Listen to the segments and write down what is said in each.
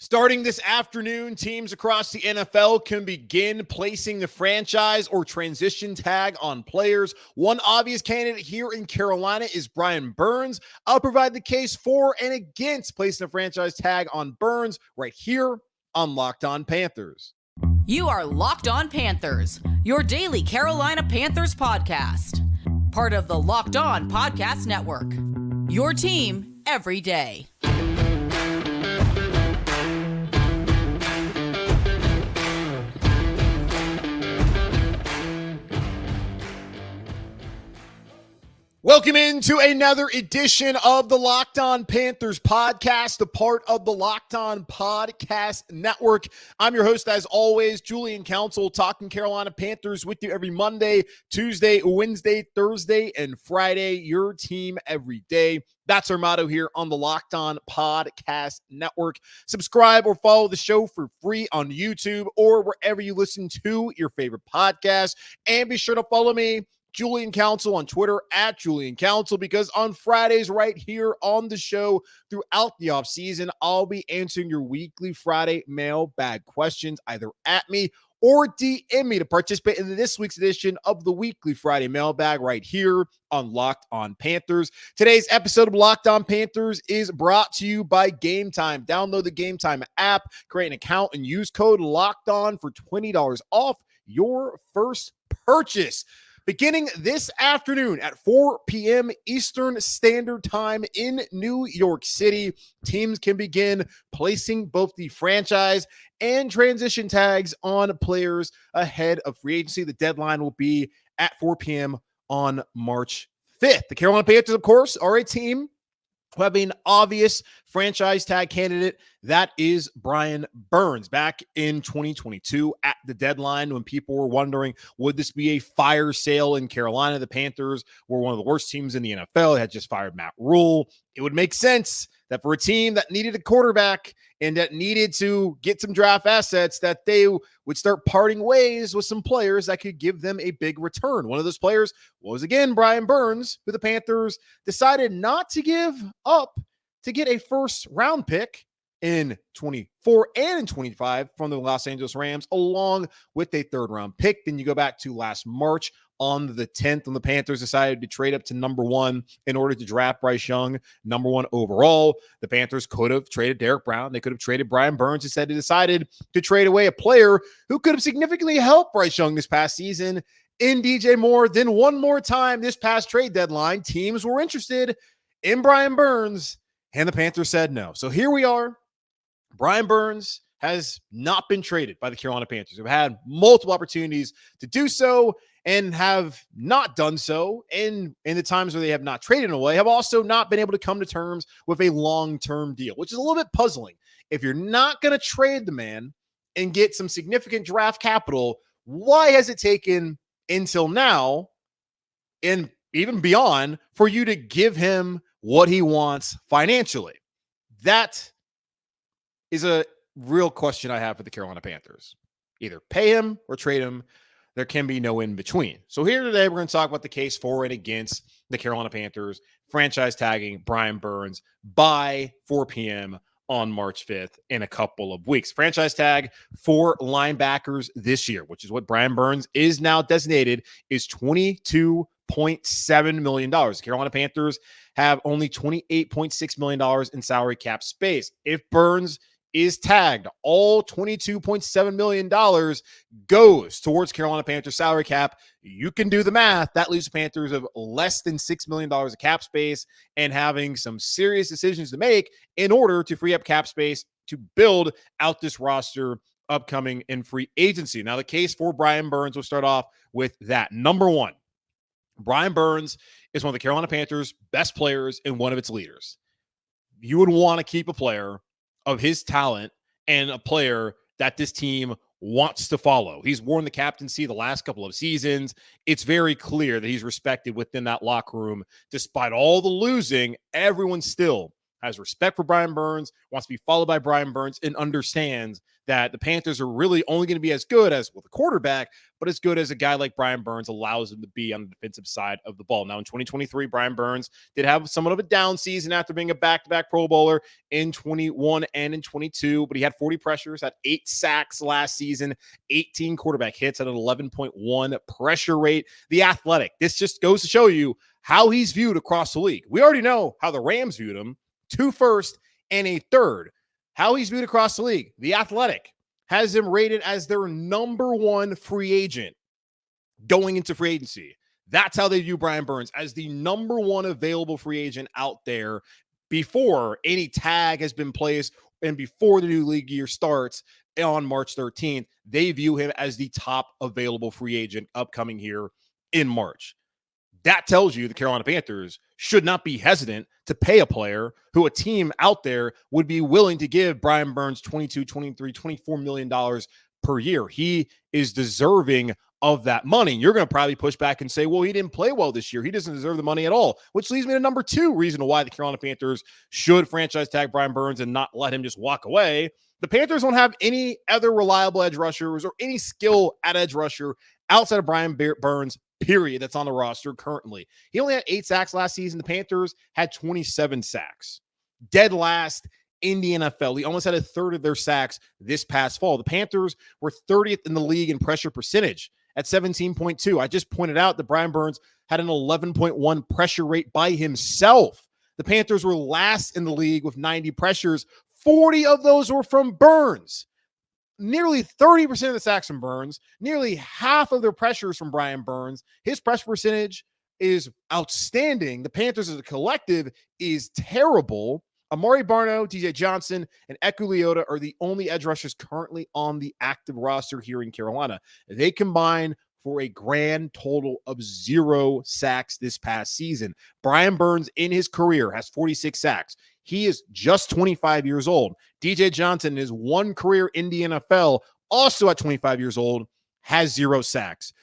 Starting this afternoon, teams across the NFL can begin placing the franchise or transition tag on players. One obvious candidate here in Carolina is Brian Burns. I'll provide the case for and against placing a franchise tag on Burns right here on Locked On Panthers. You are Locked On Panthers, your daily Carolina Panthers podcast. Part of the Locked On Podcast Network, your team every day. Welcome into another edition of the Locked On Panthers podcast, a part of the Locked On Podcast Network. I'm your host, as always, Julian Council, talking Carolina Panthers with you every Monday, Tuesday, Wednesday, Thursday, and Friday. Your team every day. That's our motto here on the Locked On Podcast Network. Subscribe or follow the show for free on YouTube or wherever you listen to your favorite podcast. And be sure to follow me, Julian Council, on Twitter at Julian Council, because on Fridays right here on the show throughout the offseason, I'll be answering your weekly Friday mailbag questions either at me or DM me to participate in this week's edition of the weekly Friday mailbag right here on Locked On Panthers. Today's episode of Locked On Panthers is brought to you by Game Time. Download the Game Time app, create an account, and use code Locked On for $20 off your first purchase. Beginning this afternoon at 4 p.m. Eastern Standard Time in New York City, teams can begin placing both the franchise and transition tags on players ahead of free agency. The deadline will be at 4 p.m. on March 5th. The Carolina Panthers, of course, are a team who have an obvious franchise tag candidate. That is Brian Burns. Back in 2022 at the deadline, when people were wondering, would this be a fire sale in Carolina? The Panthers were one of the worst teams in the NFL. They had just fired Matt Rule. It would make sense that for a team that needed a quarterback and that needed to get some draft assets, that they would start parting ways with some players that could give them a big return. One of those players was, again, Brian Burns, who the Panthers decided not to give up to get a first-round pick in 24 and in 25 from the Los Angeles Rams, along with a third-round pick. Then you go back to last March on the 10th, when the Panthers decided to trade up to number 1 in order to draft Bryce Young, number 1 overall. The Panthers could have traded Derek Brown. They could have traded Brian Burns. Instead, they decided to trade away a player who could have significantly helped Bryce Young this past season in DJ Moore. Then one more time this past trade deadline, teams were interested in Brian Burns, and the Panthers said no. So here we are. Brian Burns has not been traded by the Carolina Panthers. They've had multiple opportunities to do so and have not done so. And in the times where they have not traded away, have also not been able to come to terms with a long-term deal, which is a little bit puzzling. If you're not going to trade the man and get some significant draft capital, why has it taken until now and even beyond for you to give him what he wants financially? That is a real question I have for the Carolina Panthers. Either pay him or trade him. There can be no in between. So here today, we're going to talk about the case for and against the Carolina Panthers franchise tagging Brian Burns by 4 p.m. on March 5th in a couple of weeks. Franchise tag for linebackers this year, which is what Brian Burns is now designated, is $22.7 million. The Carolina Panthers have only $28.6 million in salary cap space. If Burns is tagged, all $22.7 million goes towards Carolina Panthers salary cap. You can do the math. That leaves the Panthers of less than $6 million of cap space and having some serious decisions to make in order to free up cap space to build out this roster upcoming in free agency. Now, the case for Brian Burns, will start off with that. Number one, Brian Burns is one of the Carolina Panthers' best players and one of its leaders. You would want to keep a player of his talent and a player that this team wants to follow. He's worn the captaincy the last couple of seasons. It's very clear that he's respected within that locker room. Despite all the losing, everyone still has respect for Brian Burns, wants to be followed by Brian Burns, and understands that the Panthers are really only going to be as good as with a quarterback, but as good as a guy like Brian Burns allows him to be on the defensive side of the ball. Now, in 2023, Brian Burns did have somewhat of a down season after being a back-to-back Pro Bowler in 21 and in 22, but he had 40 pressures, had 8 sacks last season, 18 quarterback hits at an 11.1 pressure rate. The Athletic, this just goes to show you how he's viewed across the league. We already know how the Rams viewed him, 2 firsts and a third. How he's viewed across the league. The Athletic has him rated as their number 1 free agent going into free agency. That's how they view Brian Burns, as the number 1 available free agent out there before any tag has been placed and before the new league year starts on March 13th. They view him as the top available free agent upcoming here in March. That tells you the Carolina Panthers should not be hesitant to pay a player who a team out there would be willing to give Brian Burns $22, $23, $24 million per year. He is deserving of that money. You're going to probably push back and say, well, he didn't play well this year. He doesn't deserve the money at all, which leads me to number 2 reason why the Carolina Panthers should franchise tag Brian Burns and not let him just walk away. The Panthers don't have any other reliable edge rushers or any skill at edge rusher outside of Brian Burns, period, that's on the roster currently. He only had 8 sacks last season. The Panthers had 27 sacks. Dead last in the NFL. He almost had a third of their sacks this past fall. The Panthers were 30th in the league in pressure percentage at 17.2. I just pointed out that Brian Burns had an 11.1 pressure rate by himself. The Panthers were last in the league with 90 pressures. 40 of those were from Burns. Nearly 30% of the sacks from Burns, nearly half of their pressures from Brian Burns. His pressure percentage is outstanding. The Panthers as a collective is terrible. Amari Barno, DJ Johnson, and Eku Leota are the only edge rushers currently on the active roster here in Carolina. They combine for a grand total of 0 sacks this past season. Brian Burns in his career has 46 sacks. He is just 25 years old. DJ Johnson, in his 1 career in the NFL, also at 25 years old, has 0 sacks.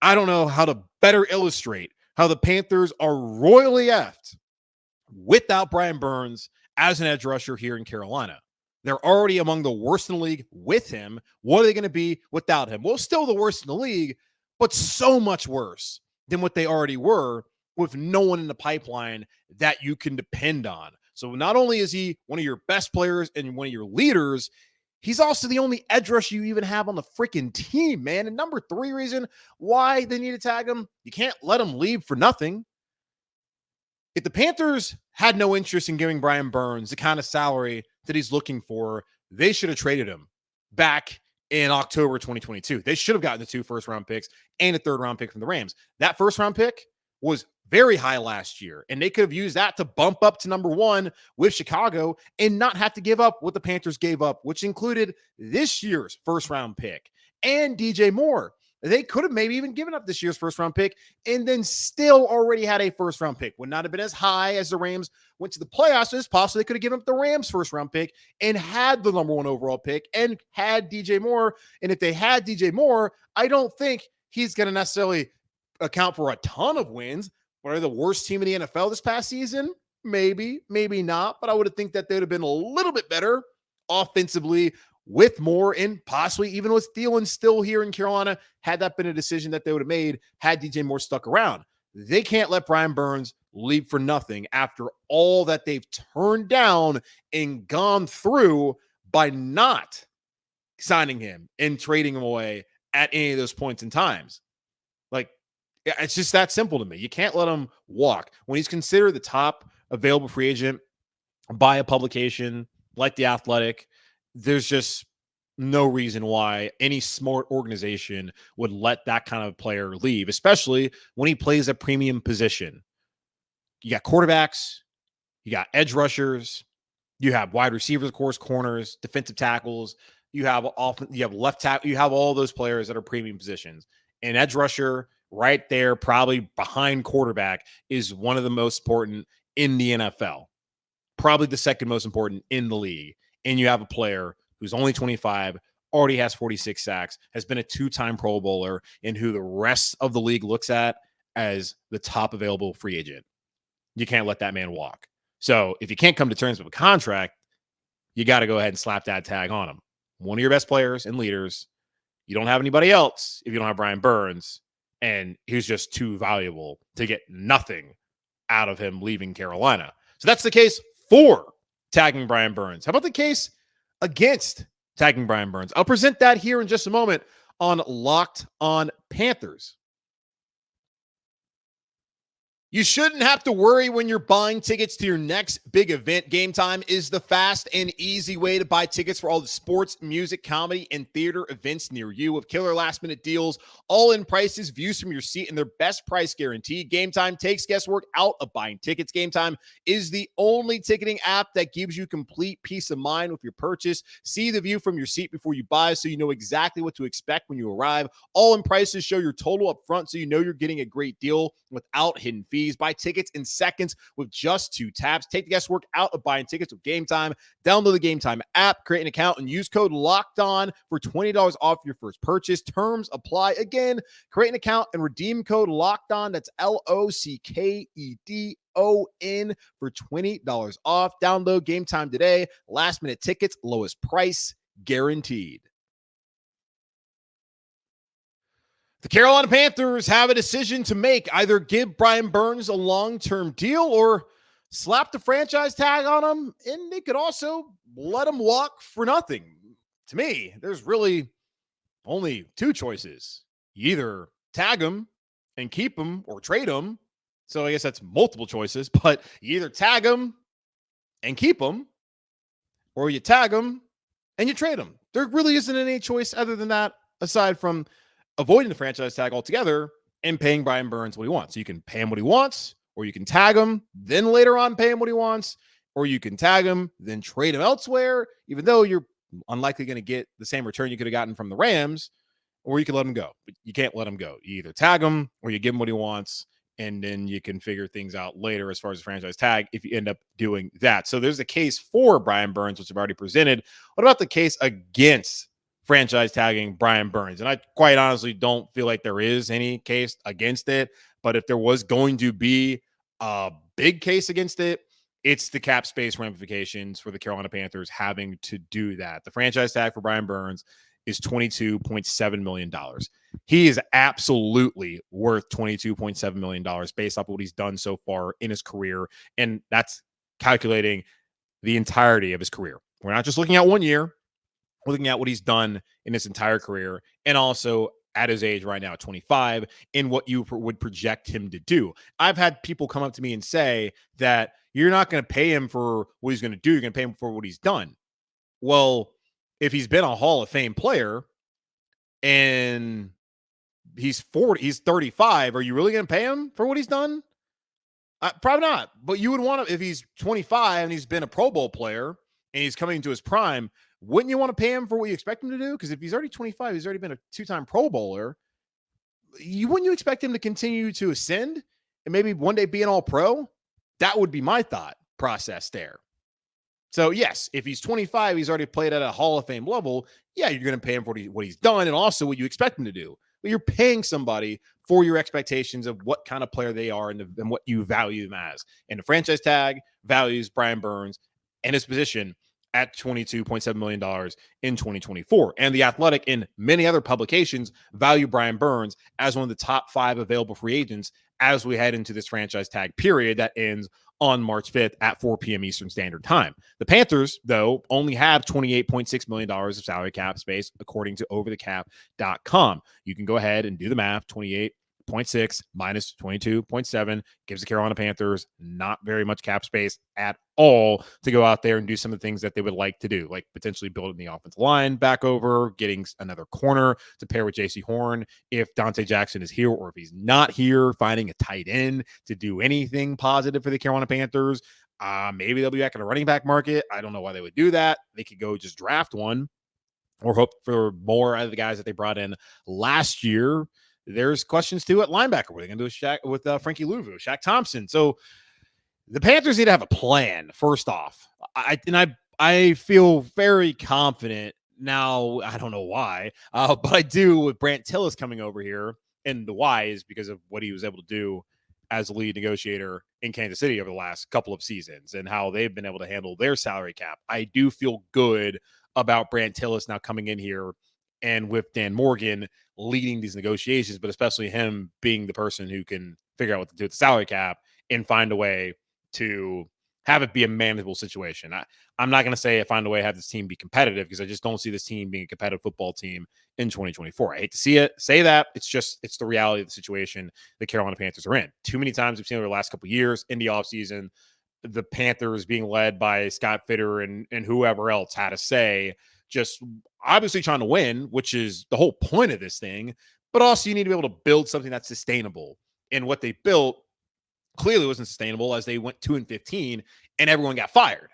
I don't know how to better illustrate how the Panthers are royally effed without Brian Burns as an edge rusher here in Carolina. They're already among the worst in the league with him. What are they going to be without him? Well, still the worst in the league, but so much worse than what they already were with no one in the pipeline that you can depend on. So not only is he one of your best players and one of your leaders, he's also the only edge rusher you even have on the freaking team, man. And number 3 reason why they need to tag him, you can't let him leave for nothing. If the Panthers had no interest in giving Brian Burns the kind of salary that he's looking for, they should have traded him back in October 2022. They should have gotten the 2 first-round picks and a third-round pick from the Rams. That first-round pick was very high last year, and they could have used that to bump up to number 1 with Chicago and not have to give up what the Panthers gave up, which included this year's first-round pick and DJ Moore. They could have maybe even given up this year's first-round pick and then still already had a first-round pick. Would not have been as high as the Rams went to the playoffs. So it's possible they could have given up the Rams' first-round pick and had the number 1 overall pick and had DJ Moore. And if they had DJ Moore, I don't think he's going to necessarily account for a ton of wins. But are they the worst team in the NFL this past season? Maybe, maybe not. But I would have think that they would have been a little bit better offensively with Moore and possibly even with Thielen still here in Carolina, had that been a decision that they would have made had DJ Moore stuck around. They can't let Brian Burns leave for nothing after all that they've turned down and gone through by not signing him and trading him away at any of those points in times. Like, it's just that simple to me. You can't let him walk. When he's considered the top available free agent by a publication like The Athletic, there's just no reason why any smart organization would let that kind of player leave, especially when he plays a premium position. You got quarterbacks, you got edge rushers, you have wide receivers, of course, corners, defensive tackles, you have left tackle, you have all those players that are premium positions. An edge rusher right there, probably behind quarterback, is one of the most important in the NFL. Probably the second most important in the league. And you have a player who's only 25, already has 46 sacks, has been a 2-time Pro Bowler, and who the rest of the league looks at as the top available free agent. You can't let that man walk. So if you can't come to terms with a contract, you got to go ahead and slap that tag on him. One of your best players and leaders. You don't have anybody else if you don't have Brian Burns, and he's just too valuable to get nothing out of him leaving Carolina. So that's the case for tagging Brian Burns. How about the case against tagging Brian Burns? I'll present that here in just a moment on Locked on Panthers. You shouldn't have to worry when you're buying tickets to your next big event. Game Time is the fast and easy way to buy tickets for all the sports, music, comedy, and theater events near you with killer last-minute deals, all-in prices, views from your seat, and their best price guarantee. Game Time takes guesswork out of buying tickets. Game Time is the only ticketing app that gives you complete peace of mind with your purchase. See the view from your seat before you buy so you know exactly what to expect when you arrive. All-in prices show your total up front so you know you're getting a great deal without hidden fees. Buy tickets in seconds with just 2 taps. Take the guesswork out of buying tickets with Game Time. Download the Game Time app, create an account, and use code LOCKEDON for $20 off your first purchase. Terms apply. Again, create an account and redeem code LOCKEDON. That's LOCKEDON for $20 off. Download Game Time today. Last minute tickets, lowest price guaranteed. The Carolina Panthers have a decision to make. Either give Brian Burns a long-term deal or slap the franchise tag on him, and they could also let him walk for nothing. To me, there's really only 2 choices. You either tag him and keep him or trade him. So I guess that's multiple choices, but you either tag him and keep him or you tag him and you trade him. There really isn't any choice other than that, aside from avoiding the franchise tag altogether and paying Brian Burns what he wants. So you can pay him what he wants, or you can tag him, then later on pay him what he wants, or you can tag him, then trade him elsewhere, even though you're unlikely going to get the same return you could have gotten from the Rams, or you can let him go. But you can't let him go. You either tag him or you give him what he wants, and then you can figure things out later as far as the franchise tag if you end up doing that. So there's a case for Brian Burns, which I've already presented. What about the case against franchise tagging Brian Burns? And I quite honestly don't feel like there is any case against it. But if there was going to be a big case against it, it's the cap space ramifications for the Carolina Panthers having to do that. The franchise tag for Brian Burns is $22.7 million. He is absolutely worth $22.7 million based off of what he's done so far in his career. And that's calculating the entirety of his career. We're not just looking at 1 year. Looking at what he's done in his entire career, and also at his age right now, at 25, in what you would project him to do. I've had people come up to me and say that you're not going to pay him for what he's going to do. You're going to pay him for what he's done. Well, if he's been a Hall of Fame player and he's 35, are you really going to pay him for what he's done? Probably not. But you would want to, if he's 25 and he's been a Pro Bowl player and he's coming into his prime, wouldn't you want to pay him for what you expect him to do? Because if he's already 25, he's already been a 2-time Pro Bowler. Wouldn't you expect him to continue to ascend and maybe one day be an All-Pro? That would be my thought process there. So yes, if he's 25, he's already played at a Hall of Fame level. Yeah, you're going to pay him for what he's done and also what you expect him to do. But you're paying somebody for your expectations of what kind of player they are and what you value them as. And the franchise tag values Brian Burns and his position at $22.7 million in 2024. And The Athletic and many other publications value Brian Burns as one of the top 5 available free agents as we head into this franchise tag period that ends on March 5th at 4 p.m. Eastern Standard Time. The Panthers, though, only have $28.6 million of salary cap space, according to overthecap.com. You can go ahead and do the math. 28.6 minus 22.7 gives the Carolina Panthers not very much cap space at all to go out there and do some of the things that they would like to do, like potentially building the offensive line back over, getting another corner to pair with JC Horn if Dante Jackson is here, or if he's not here, finding a tight end to do anything positive for the Carolina Panthers. Maybe they'll be back in the running back market. I don't know why they would do that. They could go just draft one or hope for more out of the guys that they brought in last year. There's questions too at linebacker. What are they going to do with Frankie Louvu, Shaq Thompson? So the Panthers need to have a plan. First off, I feel very confident now. I don't know why, but I do with Brant Tillis coming over here, and the why is because of what he was able to do as a lead negotiator in Kansas City over the last couple of seasons and how they've been able to handle their salary cap. I do feel good about Brant Tillis now coming in here and with Dan Morgan leading these negotiations, but especially him being the person who can figure out what to do with the salary cap and find a way to have it be a manageable situation. I'm not going to say find a way to have this team be competitive because I just don't see this team being a competitive football team in 2024. I hate to see it, say that. It's the reality of the situation the Carolina Panthers are in. Too many times we've seen over the last couple of years in the offseason, the Panthers being led by Scott Fitter and whoever else had to say, just obviously trying to win, which is the whole point of this thing, but also you need to be able to build something that's sustainable. And what they built clearly wasn't sustainable as they went 2-15 and everyone got fired.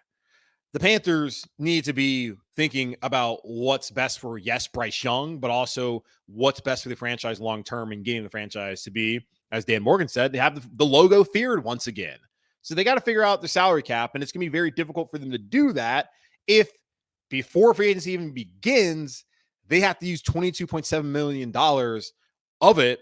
The Panthers need to be thinking about what's best for, yes, Bryce Young, but also what's best for the franchise long-term and getting the franchise to be, as Dan Morgan said, they have the logo feared once again. So they got to figure out the salary cap, and it's going to be very difficult for them to do that if before free agency even begins, they have to use $22.7 million of it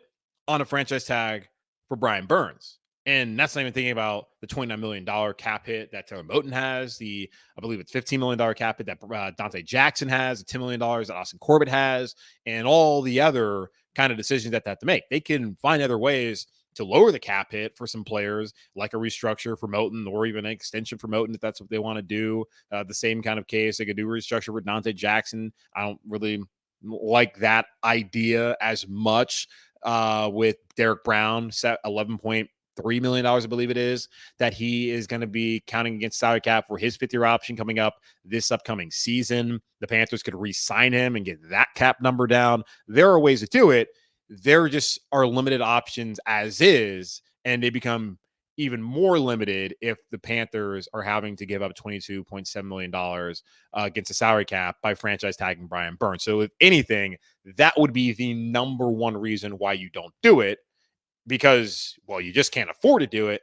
on a franchise tag for Brian Burns. And that's not even thinking about the $29 million cap hit that Taylor Moton has, I believe it's $15 million cap hit that Dante Jackson has, the $10 million that Austin Corbett has, and all the other kind of decisions that they have to make. They can find other ways to lower the cap hit for some players, like a restructure for Moton or even an extension for Moton if that's what they want to do. The same kind of case, they could do a restructure for Dante Jackson. I don't really like that idea as much with Derek Brown, set $11.3 million, I believe it is, that he is going to be counting against salary cap for his fifth-year option coming up this upcoming season. The Panthers could re-sign him and get that cap number down. There are ways to do it. There just are limited options as is, and they become even more limited if the Panthers are having to give up $22.7 million against the salary cap by franchise tagging Brian Burns. So if anything, that would be the number one reason why you don't do it, because, well, you just can't afford to do it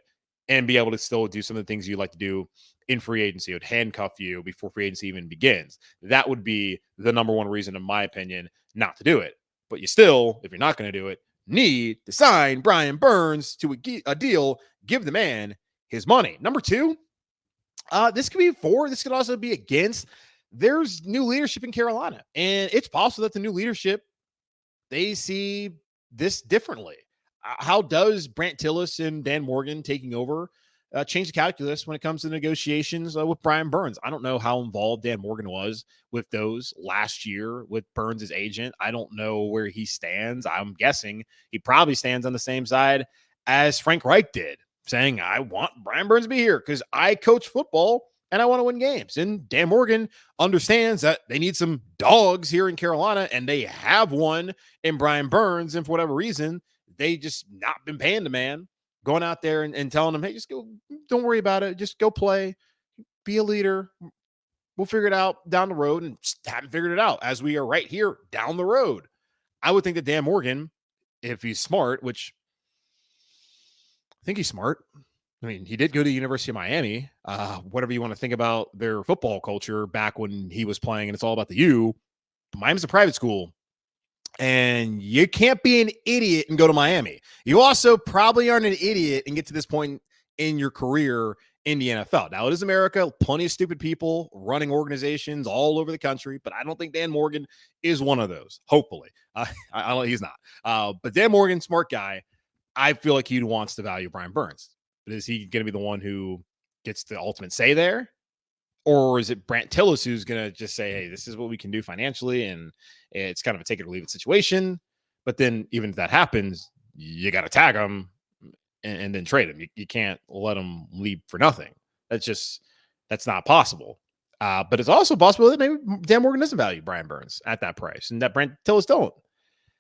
and be able to still do some of the things you like to do in free agency. It would handcuff you before free agency even begins. That would be the number one reason, in my opinion, not to do it. But you still, if you're not going to do it, need to sign Brian Burns to a deal, give the man his money. Number two, this could be for, this could also be against. There's new leadership in Carolina, and it's possible that the new leadership, they see this differently. How does Brant Tillis and Dan Morgan taking over change the calculus when it comes to negotiations with Brian Burns? I don't know how involved Dan Morgan was with those last year with Burns' agent. I don't know where he stands. I'm guessing he probably stands on the same side as Frank Reich did, saying, I want Brian Burns to be here because I coach football and I want to win games. And Dan Morgan understands that they need some dogs here in Carolina, and they have one in Brian Burns. And for whatever reason, they just not been paying the man, going out there and telling him, hey, just go, don't worry about it. Just go play, be a leader. We'll figure it out down the road, and just haven't figured it out as we are right here down the road. I would think that Dan Morgan, if he's smart, which I think he's smart. I mean, he did go to the University of Miami. Whatever you want to think about their football culture back when he was playing, and it's all about the U. Miami's a private school. And you can't be an idiot and go to Miami. You also probably aren't an idiot and get to this point in your career in the NFL. Now, it is America. Plenty of stupid people running organizations all over the country, but I don't think Dan Morgan is one of those, hopefully. I don't, he's not. But Dan Morgan, smart guy. I feel like he wants to value Brian Burns. But is he going to be the one who gets the ultimate say there? Or is it Brant Tillis who's going to just say, hey, this is what we can do financially, and it's kind of a take it or leave it situation. But then even if that happens, you got to tag him and then trade him. You can't let him leave for nothing. That's not possible. But it's also possible that maybe Dan Morgan doesn't value Brian Burns at that price and that Brant Tillis don't.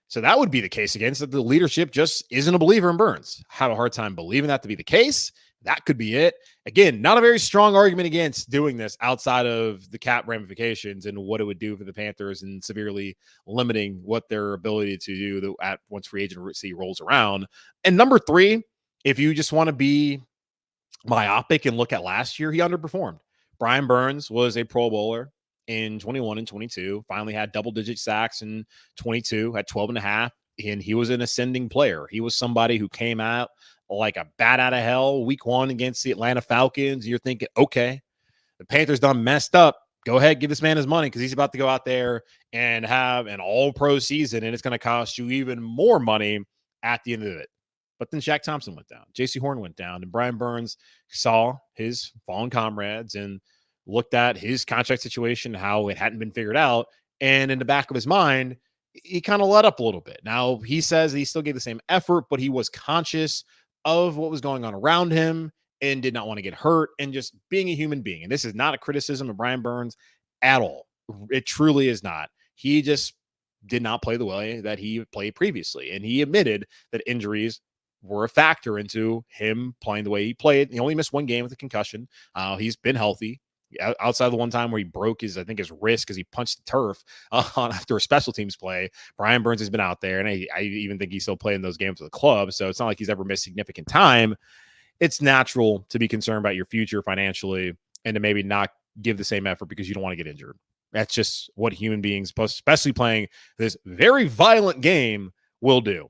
So that would be the case against that the leadership just isn't a believer in Burns. Have a hard time believing that to be the case. That could be it. Again, not a very strong argument against doing this outside of the cap ramifications and what it would do for the Panthers and severely limiting what their ability to do at once free agency rolls around. And number three, if you just want to be myopic and look at last year, he underperformed. Brian Burns was a Pro Bowler in 21 and 22, finally had double-digit sacks in 22, had 12 and a half, and he was an ascending player. He was somebody who came out like a bat out of hell week 1 against the Atlanta Falcons. You're thinking, okay, the Panthers done messed up. Go ahead, give this man his money because he's about to go out there and have an all-pro season, and it's going to cost you even more money at the end of it. But then Shaq Thompson went down. J.C. Horn went down, and Brian Burns saw his fallen comrades and looked at his contract situation, how it hadn't been figured out, and in the back of his mind, he kind of let up a little bit. Now, he says he still gave the same effort, but he was conscious of what was going on around him and did not want to get hurt and just being a human being. And this is not a criticism of Brian Burns at all. It truly is not. He just did not play the way that he played previously. And he admitted that injuries were a factor into him playing the way he played. He only missed 1 game with a concussion. He's been healthy. Outside of the one time where he broke his wrist because he punched the turf after a special teams play, Brian Burns has been out there, and I even think he's still playing those games with the club. So it's not like he's ever missed significant time. It's natural to be concerned about your future financially and to maybe not give the same effort because you don't want to get injured. That's just what human beings, especially playing this very violent game, will do.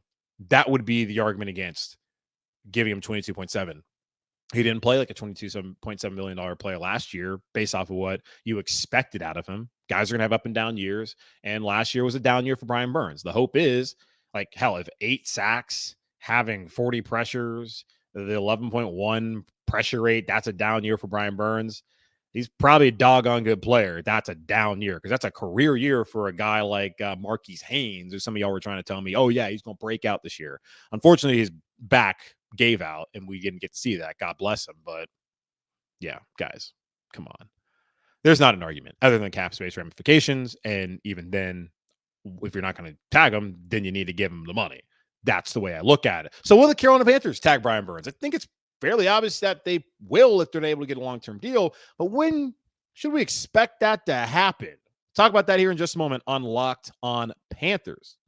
That would be the argument against giving him 22.7. He didn't play like a $22.7 million player last year based off of what you expected out of him. Guys are going to have up and down years, and last year was a down year for Brian Burns. The hope is, like, hell, if 8 sacks, having 40 pressures, the 11.1 pressure rate, that's a down year for Brian Burns. He's probably a doggone good player. That's a down year because that's a career year for a guy like Marquise Haynes, or some of y'all were trying to tell me, oh, yeah, he's going to break out this year. Unfortunately, his back gave out, and we didn't get to see that. God bless him. But, yeah, guys, come on. There's not an argument other than cap space ramifications, and even then, if you're not going to tag him, then you need to give him the money. That's the way I look at it. So will the Carolina Panthers tag Brian Burns? I think it's fairly obvious that they will if they're able to get a long-term deal. But when should we expect that to happen? Talk about that here in just a moment on Locked on Panthers.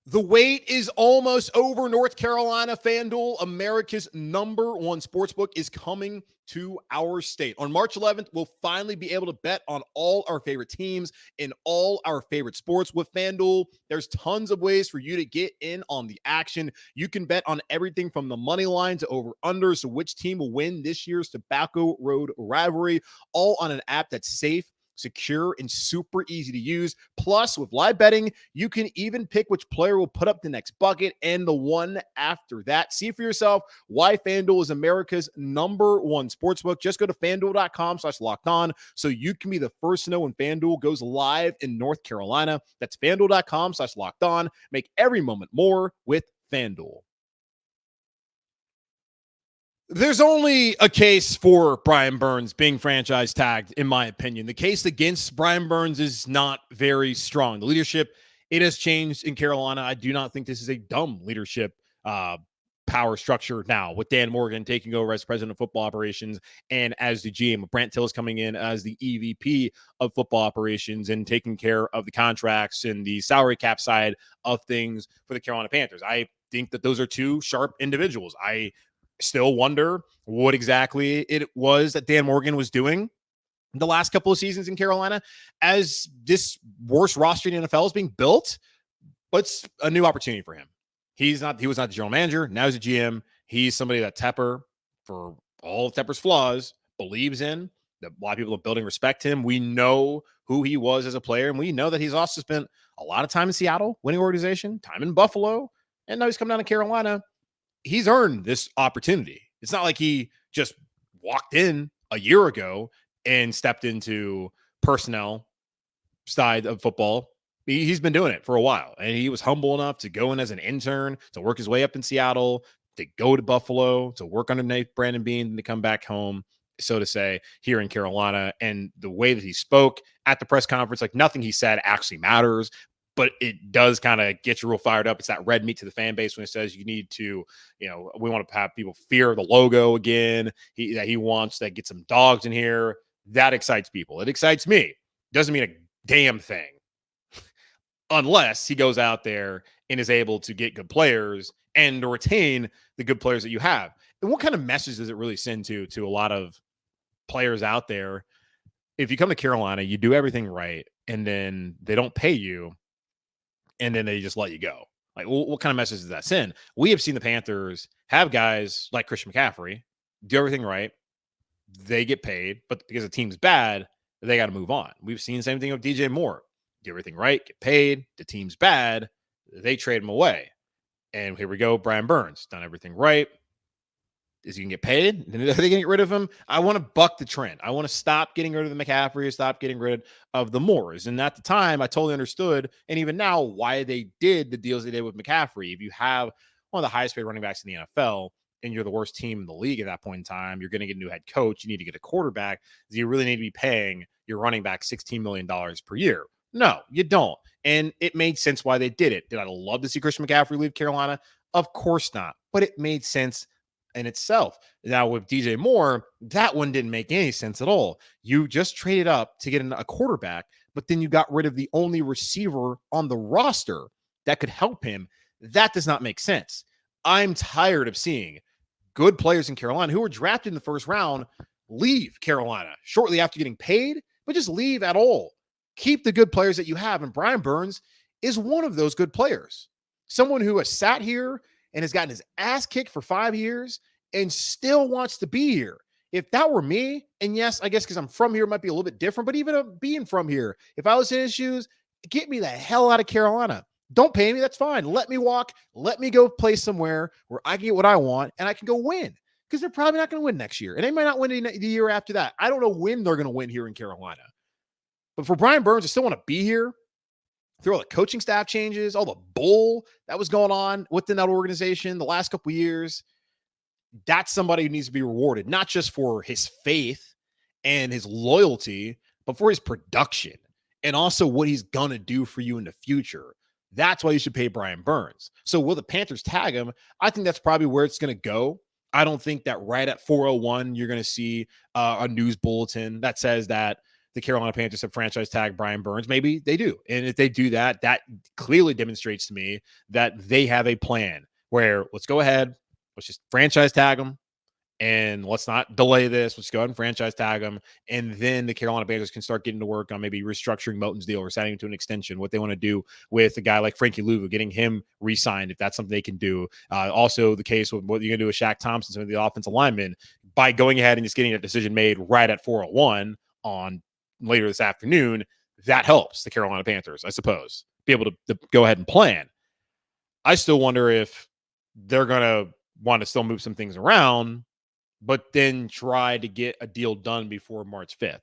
The wait is almost over. North Carolina FanDuel, America's #1 sportsbook, is coming to our state. On March 11th, we'll finally be able to bet on all our favorite teams in all our favorite sports. With FanDuel, there's tons of ways for you to get in on the action. You can bet on everything from the money line to over-unders to which team will win this year's Tobacco Road rivalry, all on an app that's safe, secure, and super easy to use. Plus, with live betting, you can even pick which player will put up the next bucket and the one after that. See for yourself why FanDuel is America's #1 sportsbook. Just go to FanDuel.com/lockedon so you can be the first to know when FanDuel goes live in North Carolina. That's FanDuel.com/lockedon. Make every moment more with FanDuel. There's only a case for Brian Burns being franchise tagged, in my opinion. The case against Brian Burns is not very strong. The leadership, it has changed in Carolina. I do not think this is a dumb leadership power structure now, with Dan Morgan taking over as president of football operations and as the GM. Brant Till is coming in as the EVP of football operations and taking care of the contracts and the salary cap side of things for the Carolina Panthers. I think that those are two sharp individuals. I still wonder what exactly it was that Dan Morgan was doing the last couple of seasons in Carolina as this worst roster in the NFL is being built, but it's a new opportunity for him. He was not the general manager. Now he's a GM. He's somebody that Tepper, for all of Tepper's flaws, believes in. That a lot of people are building respect to him. We know who he was as a player, and we know that he's also spent a lot of time in Seattle, winning organization, time in Buffalo, and now he's come down to Carolina. He's earned this opportunity. It's not like he just walked in a year ago and stepped into personnel side of football. He's been doing it for a while, and he was humble enough to go in as an intern, to work his way up in Seattle, to go to Buffalo, to work underneath Brandon Beane, and to come back home, so to say, here in Carolina. And the way that he spoke at the press conference, like nothing he said actually matters, but it does kind of get you real fired up. It's that red meat to the fan base when it says you need to, we want to have people fear the logo again. He wants to get some dogs in here. That excites people. It excites me. Doesn't mean a damn thing unless he goes out there and is able to get good players and to retain the good players that you have. And what kind of message does it really send to a lot of players out there? If you come to Carolina, you do everything right, and then they don't pay you, and then they just let you go. Like, what kind of message does that send? We have seen the Panthers have guys like Christian McCaffrey do everything right. They get paid, but because the team's bad, they got to move on. We've seen the same thing with DJ Moore. Do everything right, get paid. The team's bad, they trade him away. And here we go, Brian Burns, done everything right. Is he going to get paid? Are they going to get rid of him? I want to buck the trend. I want to stop getting rid of the McCaffrey, stop getting rid of the Moores. And at the time, I totally understood, and even now, why they did the deals they did with McCaffrey. If you have one of the highest paid running backs in the NFL, and you're the worst team in the league at that point in time, you're going to get a new head coach. You need to get a quarterback. So you really need to be paying your running back $16 million per year. No, you don't. And it made sense why they did it. Did I love to see Christian McCaffrey leave Carolina? Of course not. But it made sense in itself. Now with DJ Moore, that one didn't make any sense at all. You just traded up to get a quarterback, but then you got rid of the only receiver on the roster that could help him. That does not make sense. I'm tired of seeing good players in Carolina who were drafted in the first round leave Carolina shortly after getting paid, but just leave at all. Keep the good players that you have. And Brian Burns is one of those good players. Someone who has sat here and has gotten his ass kicked for 5 years and still wants to be here. If that were me, and yes, I guess because I'm from here, it might be a little bit different, but even being from here, if I was in his shoes, get me the hell out of Carolina. Don't pay me. That's fine. Let me walk. Let me go play somewhere where I can get what I want and I can go win, because they're probably not going to win next year. And they might not win the year after that. I don't know when they're going to win here in Carolina. But for Brian Burns to still want to be here, through all the coaching staff changes, all the bull that was going on within that organization the last couple of years, that's somebody who needs to be rewarded, not just for his faith and his loyalty, but for his production and also what he's going to do for you in the future. That's why you should pay Brian Burns. So will the Panthers tag him? I think that's probably where it's going to go. I don't think that right at 401, you're going to see a news bulletin that says that the Carolina Panthers have franchise tag Brian Burns. Maybe they do. And if they do that, that clearly demonstrates to me that they have a plan where let's go ahead, let's just franchise tag him, and let's not delay this. Let's go ahead and franchise tag him. And then the Carolina Panthers can start getting to work on maybe restructuring Moton's deal or signing him to an extension, what they want to do with a guy like Frankie Louvu, getting him re-signed, if that's something they can do. Also the case with what you're going to do with Shaq Thompson, some of the offensive linemen, by going ahead and just getting a decision made right at 401 on later this afternoon, that helps the Carolina Panthers, I suppose, be able to go ahead and plan. I still wonder if they're going to want to still move some things around, but then try to get a deal done before March 5th.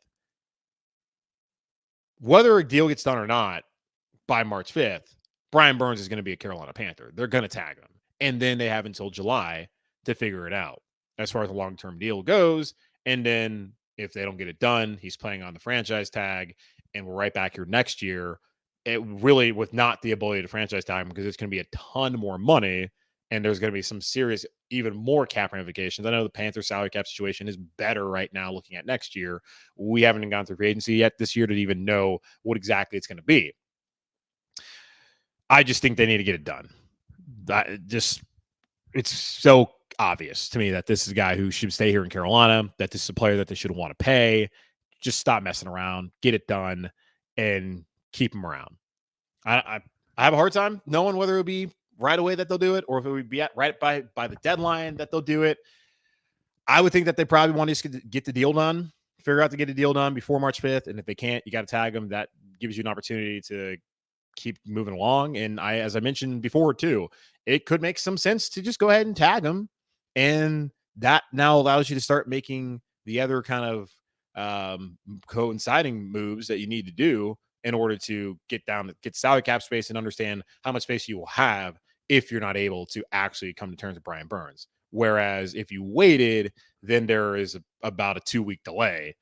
Whether a deal gets done or not by March 5th, Brian Burns is going to be a Carolina Panther. They're going to tag him. And then they have until July to figure it out as far as the long-term deal goes. And then if they don't get it done, he's playing on the franchise tag, and we're right back here next year. It really with not the ability to franchise tag him, because it's going to be a ton more money, and there's going to be some serious, even more cap ramifications. I know the Panthers salary cap situation is better right now looking at next year. We haven't gone through free agency yet this year to even know what exactly it's going to be. I just think they need to get it done. It's so obvious to me that this is a guy who should stay here in Carolina, that this is a player that they should want to pay. Just stop messing around, get it done, and keep him around. I have a hard time knowing whether it would be right away that they'll do it, or if it would be right by the deadline that they'll do it. I would think that they probably want to get the deal done, figure out to get a deal done before March 5th. And if they can't, you got to tag them. That gives you an opportunity to keep moving along. And as I mentioned before too, it could make some sense to just go ahead and tag them. And that now allows you to start making the other kind of coinciding moves that you need to do in order to get salary cap space and understand how much space you will have if you're not able to actually come to terms with Brian Burns. Whereas if you waited, then there is about a 2-week delay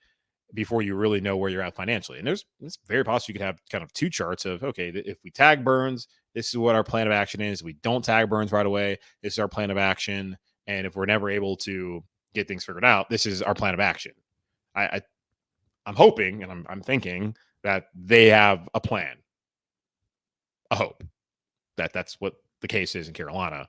before you really know where you're at financially. And it's very possible you could have kind of two charts of, okay, if we tag Burns, this is what our plan of action is. If we don't tag Burns right away, this is our plan of action. And if we're never able to get things figured out, this is our plan of action. I'm hoping, and I'm thinking that they have a plan. I hope that that's what the case is in Carolina.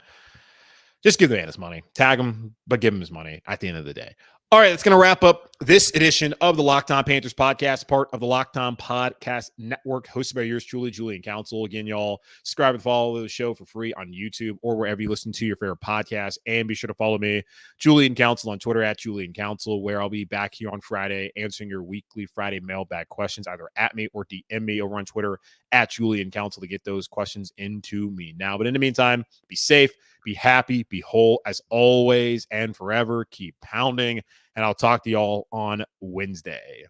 Just give the man his money, tag him, but give him his money at the end of the day. All right, that's going to wrap up this edition of the Locked On Panthers podcast, part of the Locked On Podcast Network, hosted by yours truly, Julian Council. Again, y'all, subscribe and follow the show for free on YouTube or wherever you listen to your favorite podcast. And be sure to follow me, Julian Council, on Twitter at Julian Council, where I'll be back here on Friday answering your weekly Friday mailbag questions, either at me or DM me over on Twitter at Julian Council to get those questions into me now. But in the meantime, be safe, be happy, be whole as always and forever. Keep pounding. And I'll talk to y'all on Wednesday.